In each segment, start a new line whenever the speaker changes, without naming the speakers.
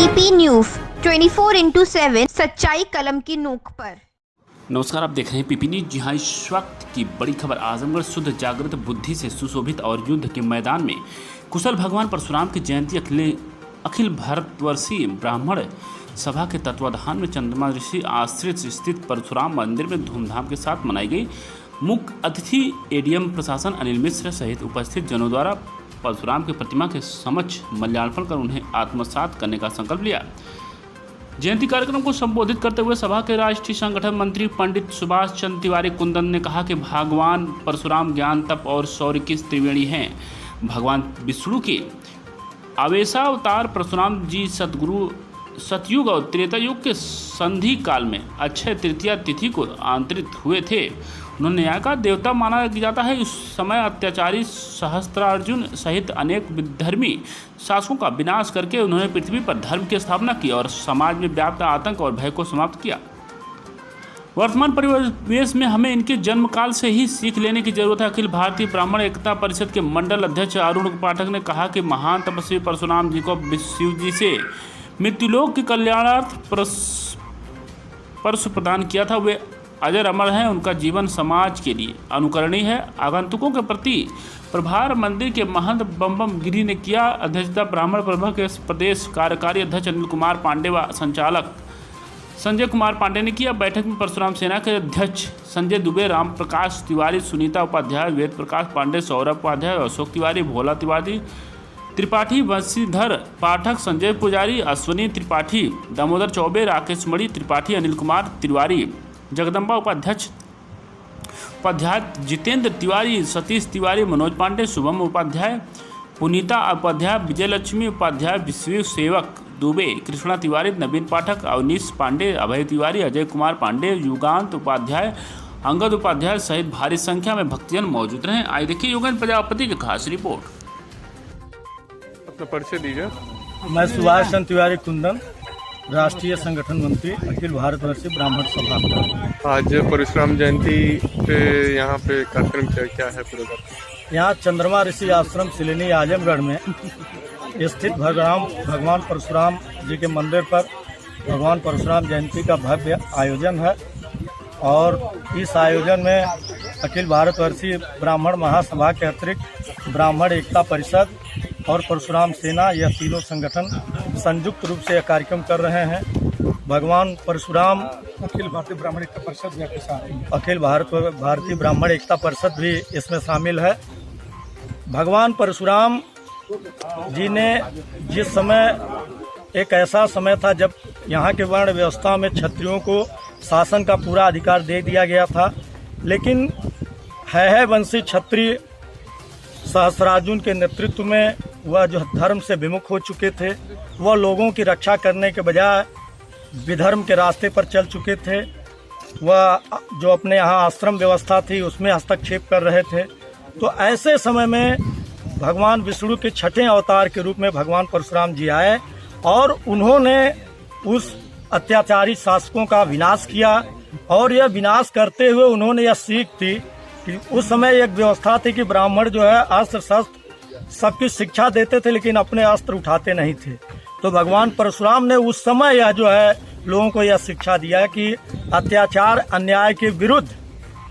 PP news 24/7 सच्चाई कलम की नोक पर।
नमस्कार, आप देख रहे हैं पीपी न्यूज। जी हाँ, इस वक्त की बड़ी खबर। आजमगढ़ शुद्ध जागृत बुद्धि से सुशोभित और युद्ध के मैदान में कुशल भगवान परशुराम की जयंती अखिल भारतवर्षीय ब्राह्मण सभा के तत्वाधान में चंद्रमा ऋषि आश्रित स्थित परशुराम मंदिर में धूमधाम के साथ मनाई गई। मुख्य अतिथि एडीएम प्रशासन अनिल मिश्र सहित उपस्थित जनों द्वारा परशुराम की प्रतिमा के समक्ष माल्यार्पण कर उन्हें आत्मसात करने का संकल्प लिया। जयंती कार्यक्रम को संबोधित करते हुए सभा के राष्ट्रीय संगठन मंत्री पंडित सुभाष चंद्र तिवारी कुंदन ने कहा कि भगवान परशुराम ज्ञान, तप और शौर्य की त्रिवेणी हैं। भगवान विष्णु के आवेशावतार परशुराम जी सतयुग और त्रेता युग के संधि काल में अक्षय तृतीया तिथि को आंतरित हुए थे। उन्होंने न्याय का देवता माना जाता है। उस समय अत्याचारी सहस्त्रार्जुन सहित अनेक विधर्मी शासकों का विनाश करके उन्होंने पृथ्वी पर धर्म की स्थापना की और समाज में व्याप्त आतंक और भय को समाप्त किया। वर्तमान परिवेश में हमें इनके जन्म काल से ही सीख लेने की जरूरत है। अखिल भारतीय ब्राह्मण एकता परिषद के मंडल अध्यक्ष अरुण पाठक ने कहा कि महान तपस्वी परशुराम जी को शिव जी से मृत्युलोक के कल्याणार्थ परशु प्रदान किया था। वे अजर अमर हैं। उनका जीवन समाज के लिए अनुकरणीय है। आगंतुकों के प्रति प्रभार मंदिर के महंत बम गिरी ने किया। अध्यक्षता ब्राह्मण प्रभा के प्रदेश कार्यकारी अध्यक्ष अनिल कुमार पांडे व संचालक संजय कुमार पांडे ने किया। बैठक में परशुराम सेना के अध्यक्ष संजय दुबे, राम प्रकाश तिवारी, सुनीता उपाध्याय, वेद प्रकाश पांडे, सौरभ उपाध्याय, अशोक तिवारी, भोला तिवारी त्रिपाठी, बंशीधर पाठक, संजय पुजारी, अश्विनी त्रिपाठी, दामोदर चौबे, राकेश मणि त्रिपाठी, अनिल कुमार तिवारी, जगदम्बा उपाध्याय, जितेंद्र तिवारी, सतीश तिवारी, मनोज पांडे, शुभम उपाध्याय, पुनीता उपाध्याय, विजयलक्ष्मी उपाध्याय, विश्व सेवक दुबे, कृष्णा तिवारी, नवीन पाठक, अवनीश पांडे, अभय तिवारी, अजय कुमार पांडे, युगांत उपाध्याय, अंगद उपाध्याय सहित भारी संख्या में भक्तजन मौजूद रहे। आइए देखिए योगेंद्र प्रजापति की खास रिपोर्ट।
अपना परिचय दीजिए।
मैं सुभाष चंद्र तिवारी कुंदन, राष्ट्रीय संगठन मंत्री, अखिल भारतवर्षीय ब्राह्मण सभा।
आज परशुराम जयंती पे यहाँ पे कार्यक्रम क्या है पूरा?
यहाँ चंद्रमा ऋषि आश्रम सिलेनी आजमगढ़ में स्थित भगवान परशुराम जी के मंदिर पर भगवान परशुराम जयंती का भव्य आयोजन है और इस आयोजन में अखिल भारतवर्षीय ब्राह्मण महासभा के अतिरिक्त ब्राह्मण एकता परिषद और परशुराम सेना, यह तीनों संगठन संयुक्त रूप से यह कार्यक्रम कर रहे हैं। भगवान परशुराम अखिल भारतीय ब्राह्मण एकता परिषद ब्राह्मण एकता परिषद भी इसमें शामिल है। भगवान परशुराम जी ने जिस समय एक ऐसा समय था जब यहाँ के वर्ण व्यवस्था में क्षत्रियों को शासन का पूरा अधिकार दे दिया गया था, लेकिन है वंशी क्षत्रिय सहस्त्रार्जुन के नेतृत्व में वह जो धर्म से विमुख हो चुके थे, वह लोगों की रक्षा करने के बजाय विधर्म के रास्ते पर चल चुके थे। वह जो अपने यहाँ आश्रम व्यवस्था थी उसमें हस्तक्षेप कर रहे थे। तो ऐसे समय में भगवान विष्णु के छठे अवतार के रूप में भगवान परशुराम जी आए और उन्होंने उस अत्याचारी शासकों का विनाश किया। और यह विनाश करते हुए उन्होंने यह सीख थी कि उस समय एक व्यवस्था थी कि ब्राह्मण जो है अस्त्र शस्त्र सबकी शिक्षा देते थे लेकिन अपने अस्त्र उठाते नहीं थे। तो भगवान परशुराम ने उस समय यह जो है लोगों को यह शिक्षा दिया कि अत्याचार अन्याय के विरुद्ध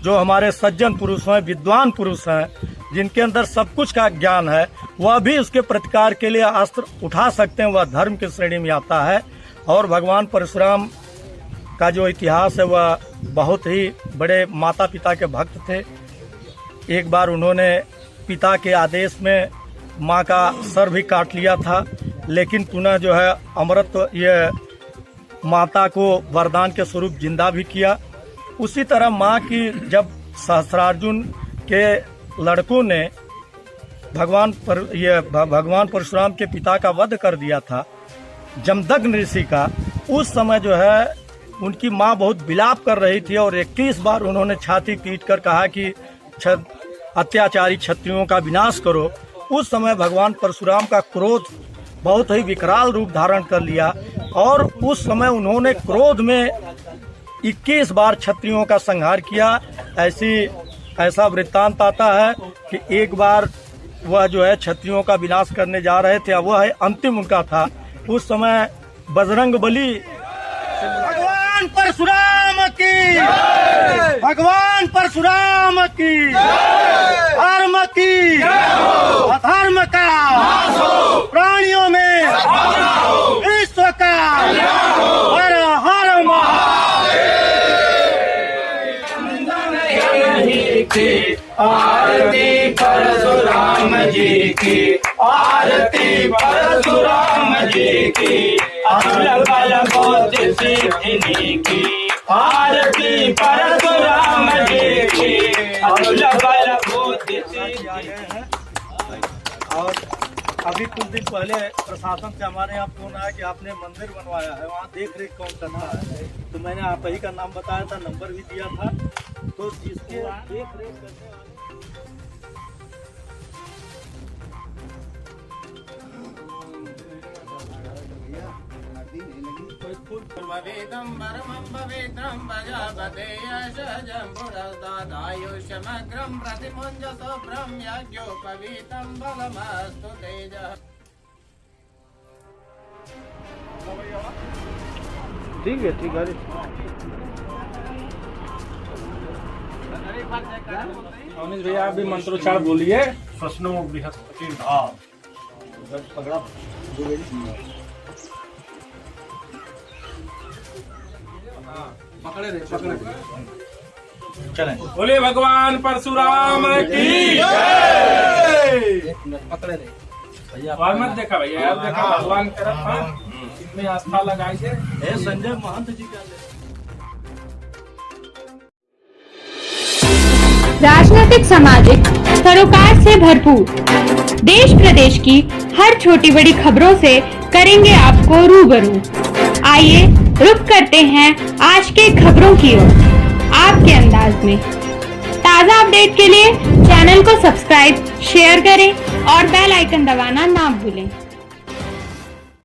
जो हमारे सज्जन पुरुष हैं, विद्वान पुरुष हैं, जिनके अंदर सब कुछ का ज्ञान है, वह भी उसके प्रतिकार के लिए अस्त्र उठा सकते हैं। वह धर्म की श्रेणी में आता है। और भगवान परशुराम का जो इतिहास है वह बहुत ही बड़े माता पिता के भक्त थे। एक बार उन्होंने पिता के आदेश में माँ का सर भी काट लिया था, लेकिन पुनः जो है अमृत ये माता को वरदान के स्वरूप जिंदा भी किया। उसी तरह माँ की जब सहस्त्रार्जुन के लड़कों ने भगवान परशुराम के पिता का वध कर दिया था जमदग्नि ऋषि का, उस समय जो है उनकी माँ बहुत विलाप कर रही थी और 21 बार उन्होंने छाती पीट कर कहा कि अत्याचारी क्षत्रियों का विनाश करो। उस समय भगवान परशुराम का क्रोध बहुत ही विकराल रूप धारण कर लिया और उस समय उन्होंने क्रोध में 21 बार क्षत्रियों का संहार किया। ऐसा वृत्तांत आता है कि एक बार वह जो है क्षत्रियों का विनाश करने जा रहे थे, वह अंतिम उनका था। उस समय बजरंग बली। भगवान परशुराम की, भगवान परशुराम की, धर्म की, अधर्म का, प्राणियों में विश्व का, हर हर
आरती परशुराम जी की, आरती परशुराम जी की, अखिल बल बुद्धि सिद्धि की, आरती परशुराम जी की, अखिल बल बुद्धि सिद्धि।
और अभी कुछ दिन पहले प्रशासन से हमारे यहाँ फोन आया कि आपने मंदिर बनवाया है, वहाँ देख रेख कौन करता है, तो मैंने आप ही का नाम बताया था, नंबर भी दिया था, तो जिसके देख रेख करने
प्रतिमुञ्जसोभ्रं यज्ञोपवीतं बलमस्तु तेजः।
ठीक है, ठीक है।
अनिल भैया आप भी मंत्रोच्चार बोलिए।
स्वस्नो बृहस्पति धाम पकड़ा
पकड़े रहे।
चलें।
बोले भगवान परशुराम की जय। पकड़े रहे और मत देखा भैया, यार देखा भगवान करत इनमें आस्था लगाइए।
संजय महंत जी का
राजनीतिक सामाजिक सरोकार से भरपूर देश प्रदेश की हर छोटी बड़ी खबरों से करेंगे आपको रूबरू। आइए रुक करते हैं आज के खबरों की ओर आपके अंदाज में। ताज़ा अपडेट के लिए चैनल को सब्सक्राइब, शेयर करें और बेल आइकन दबाना ना भूलें।